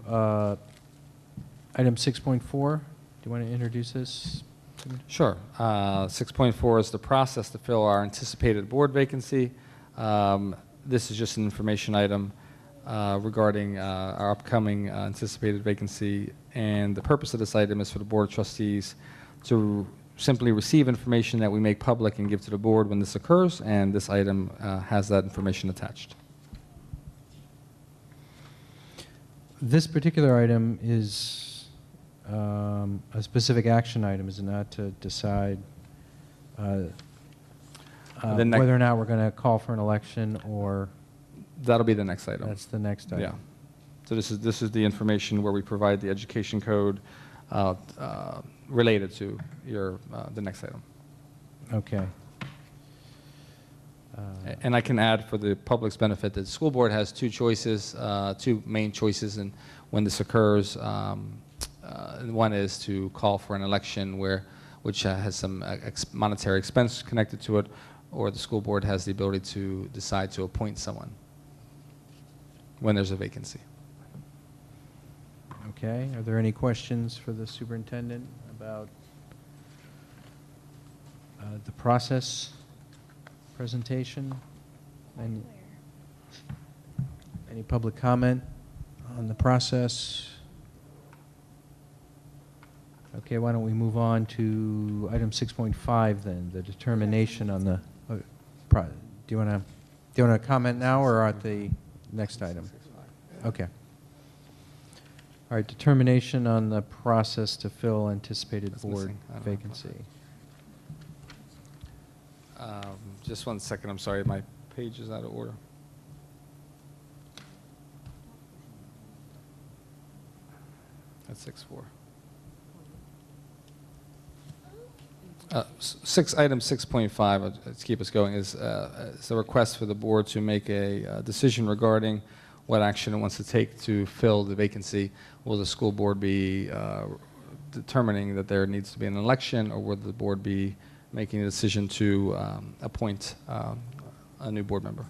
item 6.4. Do you want to introduce this? Sure. 6.4 is the process to fill our anticipated board vacancy. This is just an information item regarding our upcoming anticipated vacancy, and the purpose of this item is for the Board of Trustees to simply receive information that we make public and give to the board when this occurs, and this item has that information attached. This particular item is a specific action item, is it not, to decide whether or not we're going to call for an election, or that'll be the next item. That's the next item. Yeah. So this is the information where we provide the education code related to the next item. Okay. And I can add, for the public's benefit, that the school board has two choices, two main choices, and when this occurs, one is to call for an election which has some monetary expense connected to it, or the school board has the ability to decide to appoint someone when there's a vacancy. Okay. Are there any questions for the superintendent about the process presentation? Any public comment on the process? Okay, why don't we move on to item 6.5 then, the determination on the. Do you want to comment now or at the next item? Okay. All right, determination on the process to fill anticipated board vacancy. Just 1 second, I'm sorry, my page is out of order. That's 6.4. Item 6.5, let's keep us going, is a request for the board to make a decision regarding what action it wants to take to fill the vacancy. Will the school board be determining that there needs to be an election, or will the board be making a decision to appoint a new board member?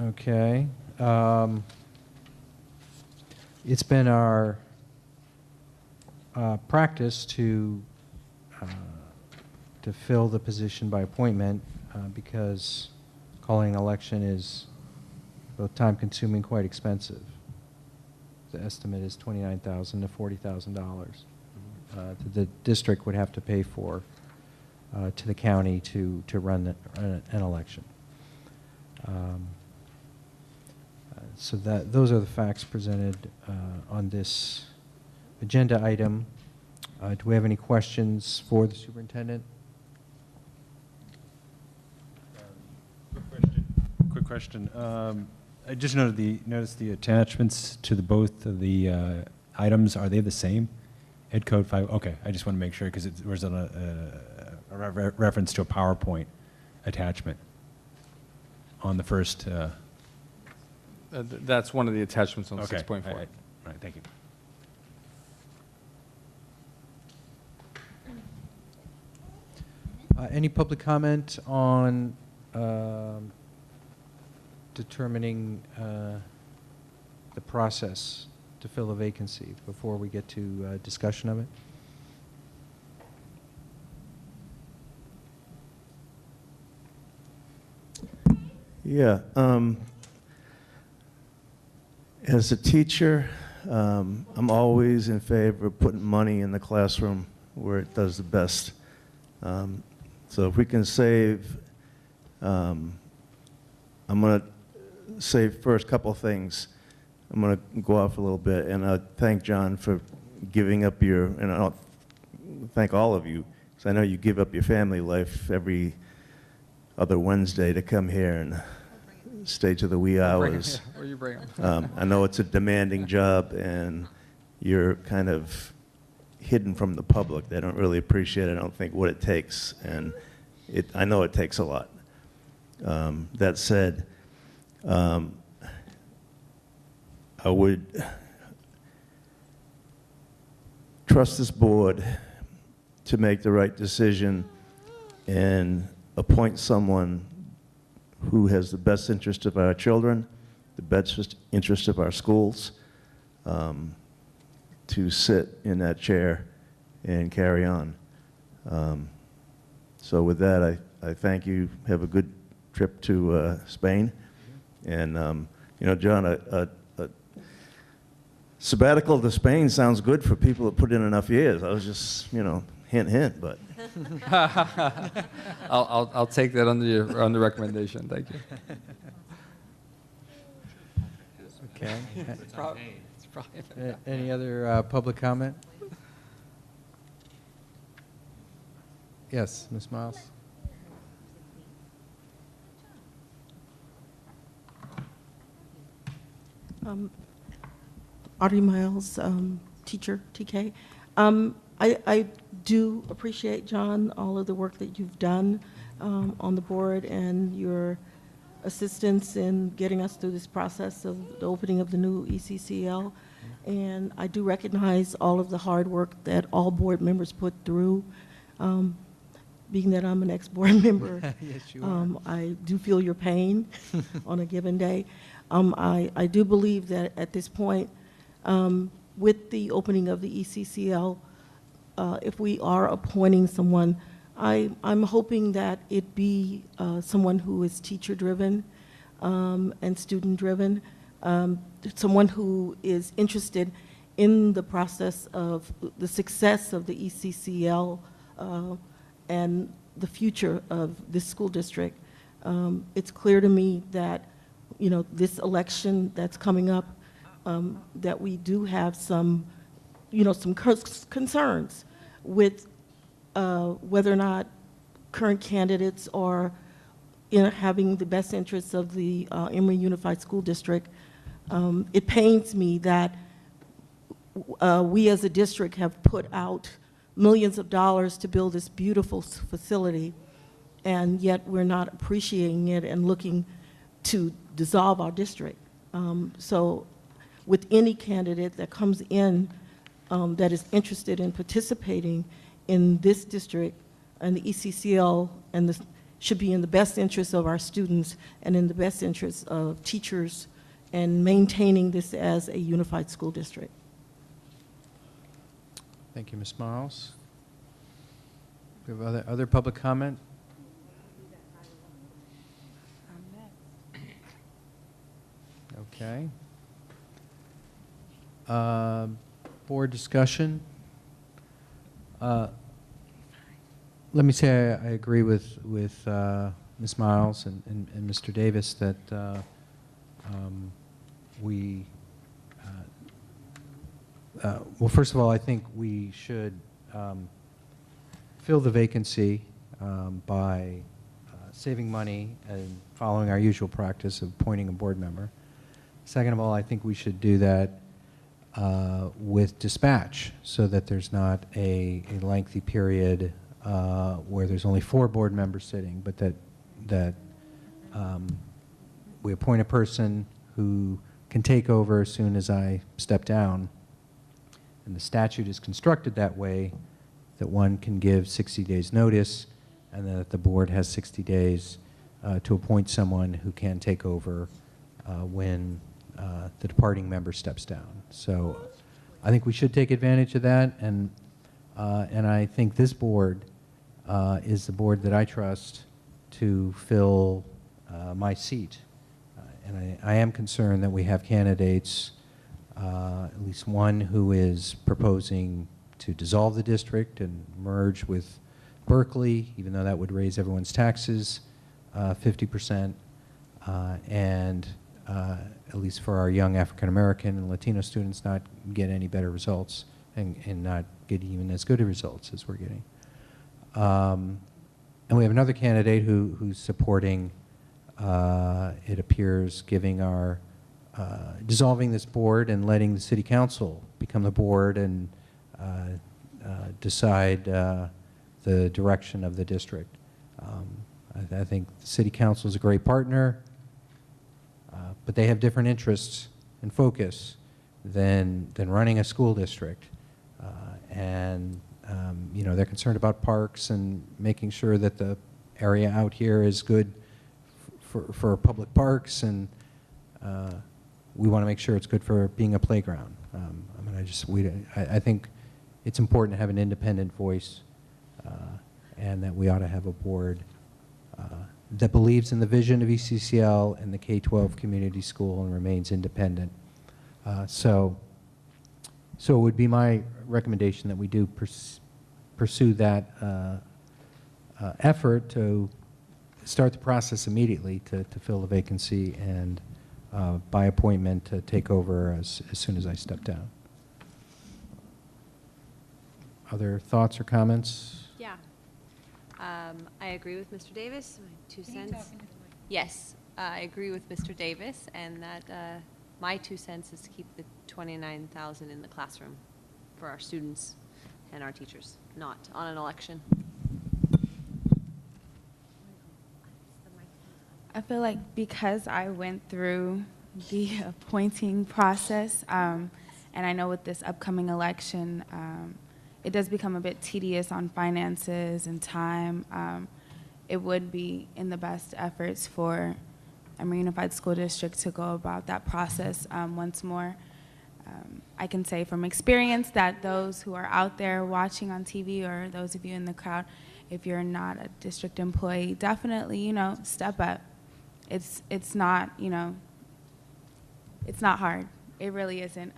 Okay. It's been our practice to fill the position by appointment because calling an election is both time-consuming, quite expensive. The estimate is $29,000 to $40,000 the district would have to pay for to the county to run an election. So those are the facts presented on this agenda item. Do we have any questions for the superintendent? Quick question. I just noticed the attachments to both of the items. Are they the same? Ed Code 5. Okay, I just want to make sure because it was on a reference to a PowerPoint attachment on the first. That's one of the attachments on 6.4. All right, thank you. Any public comment on determining the process to fill a vacancy before we get to discussion of it? Yeah. As a teacher, I'm always in favor of putting money in the classroom where it does the best. So if we can save, I'm going to say first couple things. I'm going to go off a little bit, and I thank John for giving up and I'll thank all of you, because I know you give up your family life every other Wednesday to come here and stay to the wee hours. Or you bring them. I know it's a demanding job, and you're kind of hidden from the public. They don't really appreciate, I don't think, what it takes, and I know it takes a lot. That said, I would trust this board to make the right decision and appoint someone who has the best interest of our children, the best interest of our schools, to sit in that chair and carry on. So with that, I thank you. Have a good trip to Spain. And, you know, John, a sabbatical to Spain sounds good for people that put in enough years. I was just, you know, hint, hint, but. I'll take that under recommendation. Thank you. Okay. It's probably Any other public comment? Yes, Ms. Miles? Audrey Miles, teacher, TK. I do appreciate, John, all of the work that you've done on the board and your assistance in getting us through this process of the opening of the new ECCL. And I do recognize all of the hard work that all board members put through. Being that I'm an ex-board member, Yes, you are. I do feel your pain on a given day. I do believe that at this point, with the opening of the ECCL, if we are appointing someone, I'm hoping that it be someone who is teacher-driven and student-driven, someone who is interested in the process of the success of the ECCL and the future of this school district. It's clear to me that, you know, this election that's coming up, that we do have some, you know, some concerns with whether or not current candidates are, you know, having the best interests of the Emery Unified School District. It pains me that we as a district have put out millions of dollars to build this beautiful facility, and yet we're not appreciating it and looking to dissolve our district. So with any candidate that comes in that is interested in participating in this district and the ECCL, and should be in the best interest of our students and in the best interest of teachers and maintaining this as a unified school district. Thank you, Ms. Miles. We have other public comment? Okay. Board discussion. Let me say I agree with Ms. Miles and Mr. Davis that well, first of all, I think we should fill the vacancy by saving money and following our usual practice of appointing a board member. Second of all, I think we should do that with dispatch so that there's not a lengthy period where there's only 4 board members sitting, but that we appoint a person who can take over as soon as I step down. And the statute is constructed that way, that one can give 60 days notice, and that the board has 60 days to appoint someone who can take over when the departing member steps down. So I think we should take advantage of that, and I think this board is the board that I trust to fill my seat. And I am concerned that we have candidates, at least one who is proposing to dissolve the district and merge with Berkeley, even though that would raise everyone's taxes 50%, and at least for our young African American and Latino students, not get any better results and not get even as good a results as we're getting. And we have another candidate who's supporting, it appears, giving our dissolving this board and letting the city council become the board and decide the direction of the district. I think the city council is a great partner, but they have different interests and focus than running a school district. You know, they're concerned about parks and making sure that the area out here is good for public parks, and we want to make sure it's good for being a playground. I mean, I think it's important to have an independent voice, and that we ought to have a board that believes in the vision of ECCL and the K-12 community school and remains independent. So it would be my recommendation that we do pursue that effort to start the process immediately to fill the vacancy, and by appointment to take over as soon as I step down. Other thoughts or comments? Yeah. I agree with Mr. Davis. My 2 cents. Yes, I agree with Mr. Davis, and that my 2 cents is to keep the 29,000 in the classroom for our students and our teachers, not on an election. I feel like because I went through the appointing process, and I know with this upcoming election, it does become a bit tedious on finances and time. It would be in the best efforts for Emery Unified School District to go about that process once more. I can say from experience that those who are out there watching on TV, or those of you in the crowd, if you're not a district employee, definitely, step up. It's not, it's not hard. It really isn't.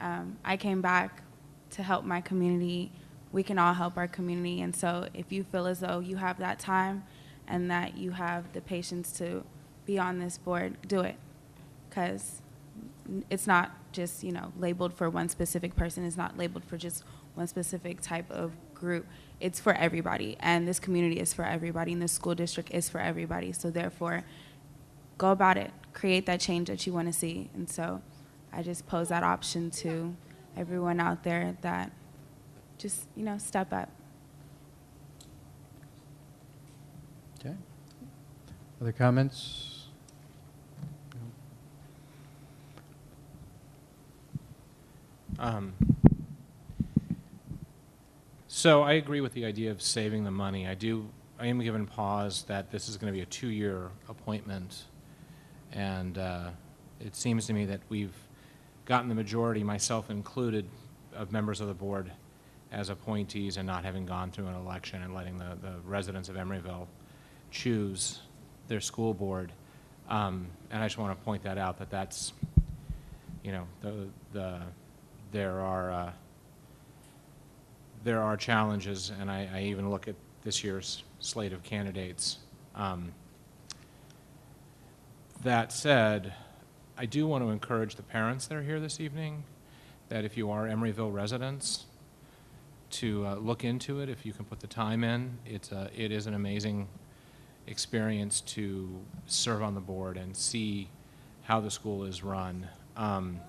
I came back to help my community. We can all help our community. And so if you feel as though you have that time and that you have the patience to be on this board, do it. Because it's not just, labeled for one specific person. It's not labeled for just one specific type of group. It's for everybody. And this community is for everybody. And this school district is for everybody. So therefore, go about it. Create that change that you want to see. And so I just pose that option to everyone out there that just, step up. Okay. Other comments? So I agree with the idea of saving the money. I am given pause that this is going to be a 2-year appointment, and it seems to me that we've gotten the majority, myself included, of members of the board as appointees, and not having gone through an election and letting the residents of Emeryville choose their school board. And I just want to point that out, that's, there are challenges, and I even look at this year's slate of candidates. That said, I do want to encourage the parents that are here this evening that if you are Emeryville residents, to look into it if you can put the time in. It is an amazing experience to serve on the board and see how the school is run. In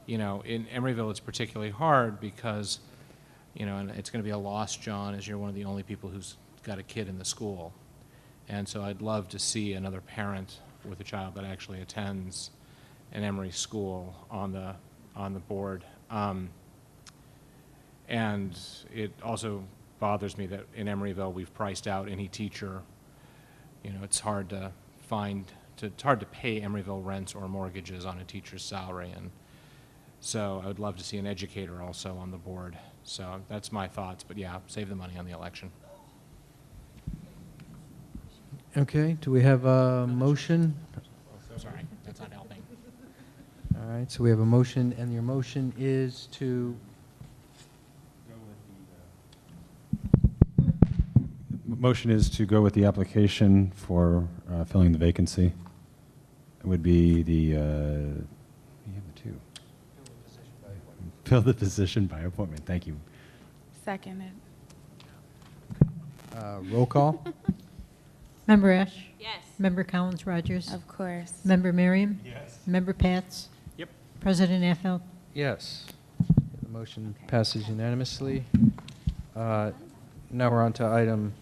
Emeryville it's particularly hard because, and it's going to be a loss, John, as you're one of the only people who's got a kid in the school. And so I'd love to see another parent with a child that actually attends an Emery school on the board. And it also bothers me that in Emeryville we've priced out any teacher. It's hard to it's hard to pay Emeryville rents or mortgages on a teacher's salary, and so I would love to see an educator also on the board. So that's my thoughts, but yeah, save the money on the election. Okay, do we have a motion? Sorry, that's not helping. All right, so we have a motion, and your motion is to... Motion is to go with the application for filling the vacancy. It would be we have the two. Fill the position by appointment. Thank you. Seconded. Roll call? Member Ash? Yes. Member Collins Rogers? Of course. Member Merriam? Yes. Member Pats? Yep. President Affeld? Yes. The motion passes unanimously. Now we're on to item